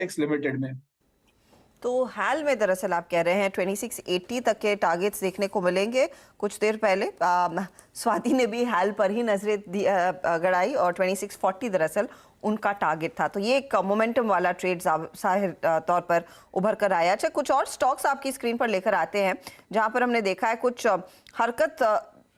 X limited में। तो हाल में दरअसल आप कह रहे हैं 2680 तक के टारगेट्स देखने को मिलेंगे। कुछ देर पहले स्वाति ने भी हाल पर ही नजरें गड़ाई और 2640 दरअसल उनका टारगेट था। तो ये एक मोमेंटम वाला ट्रेड जाहिर तौर पर उभर कर आया। अच्छा, कुछ और स्टॉक्स आपकी स्क्रीन पर लेकर आते हैं जहां पर हमने देखा है कुछ हरकत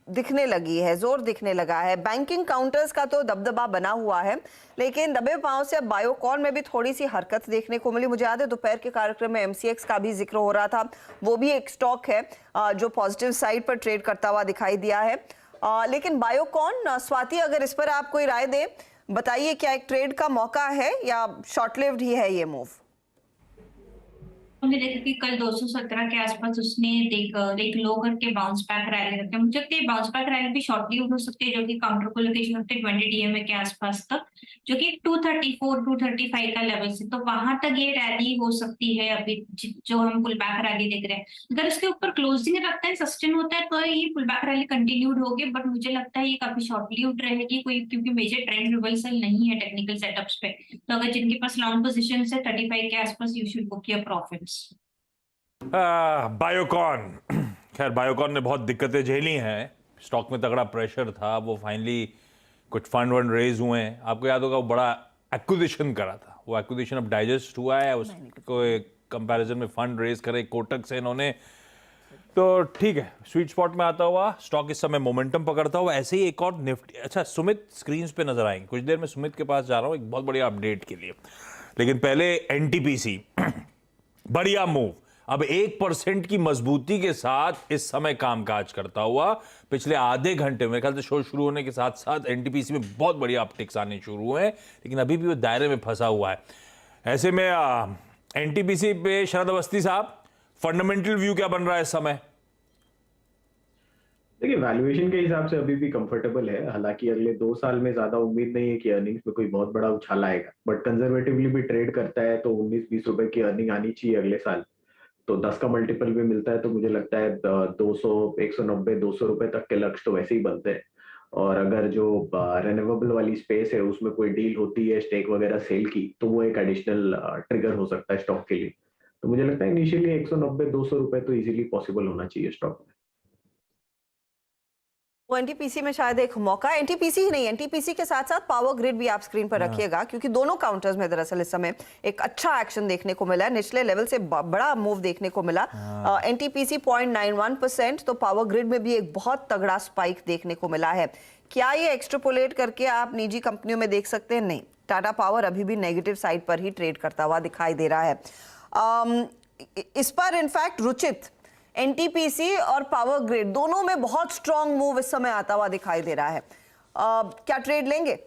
दिखने लगी है, जोर दिखने लगा है। बैंकिंग काउंटर्स का तो दबदबा बना हुआ है, लेकिन दबे पांव से अब बायोकॉन में भी थोड़ी सी हरकत देखने को मिली। मुझे याद है दोपहर के कार्यक्रम में एमसीएक्स का भी जिक्र हो रहा था। वो भी एक स्टॉक है जो पॉजिटिव साइड पर ट्रेड करता हुआ दिखाई दिया है। लेकिन बायोकॉन, स्वाति, अगर इस पर आप कोई राय दें, बताइए, क्या एक ट्रेड का मौका है या शॉर्ट लिव्ड ही है ये मूव? हमने देखा कि कल 217 के आसपास उसने एक लो करके बाउंस बैक रैली रखा। मुझे लगता है बाउंस बैक रैली भी शॉर्टली हो सकती है, जो कि काउंटर को लोकेशन होते हैं 20 डीएमए के आसपास तक, जो कि 234 235 का लेवल से, तो वहां तक ये रैली हो सकती है। अभी जो हम पुल बैक रैली देख रहे हैं, अगर इसके ऊपर क्लोजिंग रखता है, सस्टेन होता है, तो ये पुल बैक रैली कंटिन्यूड होगी। बट मुझे लगता है ये काफी शॉर्टली रहेगी कोई, क्योंकि मेजर ट्रेंड रिवर्सल नहीं है टेक्निकल सेटअप्स पे। तो अगर जिनके पास लॉन्ग पोजिशन है 35 के आसपास, you should book your profits. Biocon, खैर बायोकॉन ने बहुत दिक्कतें झेली हैं। स्टॉक में तगड़ा प्रेशर था, वो फाइनली कुछ फंड रेज हुए हैं। आपको याद होगा वो बड़ा एक्विजिशन करा था, वो एक्विजिशन अब डाइजेस्ट हुआ है। उसको कंपैरिजन में फंड रेज करे कोटक से इन्होंने, तो ठीक है, स्वीट स्पॉट में आता हुआ स्टॉक इस समय मोमेंटम पकड़ता हुआ। ऐसे ही एक और निफ्टी, अच्छा सुमित स्क्रीन पे नजर आएंगे कुछ देर में। सुमित के पास जा रहा हूं एक बहुत बढ़िया अपडेट के लिए, लेकिन पहले एनटीपीसी बढ़िया मूव, अब 1% की मजबूती के साथ इस समय कामकाज करता हुआ। पिछले आधे घंटे में, ख्याल से शो शुरू होने के साथ साथ एनटीपीसी में बहुत बढ़िया अपटिक्स आने शुरू हुए हैं, लेकिन अभी भी वो दायरे में फंसा हुआ है। ऐसे में एनटीपीसी पे शरद अवस्थी साहब, फंडामेंटल व्यू क्या बन रहा है इस समय? देखिए, वैल्यूएशन के हिसाब से अभी भी कंफर्टेबल है। हालांकि अगले 2 साल में ज्यादा उम्मीद नहीं है कि अर्निंग्स में कोई बहुत बड़ा उछाल आएगा, बट कंजर्वेटिवली भी ट्रेड करता है तो 19-20 रुपए की अर्निंग आनी चाहिए अगले साल। तो 10 का मल्टीपल भी मिलता है, तो मुझे लगता है 200, 190, 200 रुपए तक के लक्ष्य तो वैसे ही बनते हैं। और अगर जो रेन्यूएबल वाली स्पेस है उसमें कोई डील होती है स्टेक वगैरह सेल की, तो वो एक एडिशनल ट्रिगर हो सकता है स्टॉक के लिए। तो मुझे लगता है इनिशियली 190, 200 रुपए तो इजीली पॉसिबल होना चाहिए स्टॉक में। वो एनटीपीसी में शायद एक मौका, एनटीपीसी ही नहीं, एनटीपीसी के साथ साथ पावर ग्रिड भी आप स्क्रीन पर रखिएगा, क्योंकि दोनों काउंटर्स में दरअसल इस समय एक अच्छा एक्शन देखने को मिला है। निचले लेवल से बड़ा मूव देखने को मिला। एनटीपीसी 0.91%, तो पावर ग्रिड में भी एक बहुत तगड़ा स्पाइक देखने को मिला है। क्या ये एक्सट्रापोलेट करके आप निजी कंपनियों में देख सकते हैं? नहीं, टाटा पावर अभी भी नेगेटिव साइड पर ही ट्रेड करता हुआ दिखाई दे रहा है। इस पर इनफैक्ट रुचित, एनटीपीसी और पावर ग्रिड दोनों में बहुत स्ट्रॉन्ग मूव इस समय आता हुआ दिखाई दे रहा है। क्या ट्रेड लेंगे?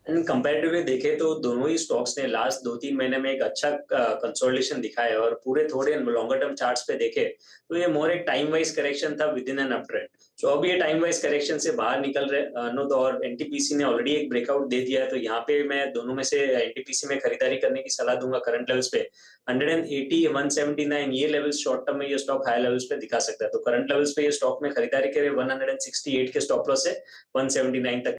कंपैरेटिवली देखें तो दोनों ही स्टॉक्स ने लास्ट 2-3 महीने में एक अच्छा कंसोलिडेशन दिखाया है, और पूरे थोड़े लॉन्गर टर्म चार्ट्स पे देखे तो ये मोर एक टाइम वाइज करेक्शन था with in an up trend. तो अब ये टाइम वाइज करेक्शन से बाहर निकल रहे नो, तो और एनटीपीसी ने ऑलरेडी एक ब्रेकआउट दे दिया है। तो यहाँ पे मैं दोनों में से एनटीपीसी में खरीदारी करने की सलाह दूंगा। करंट लेवल्स पे 180, 179 ये लेवल्स शॉर्ट टर्म में ये स्टॉक हाई लेवल्स पे दिखा सकता है। तो करंट लेवल्स पे ये स्टॉक में खरीदारी करे 168 के स्टॉप लॉस से 179 तक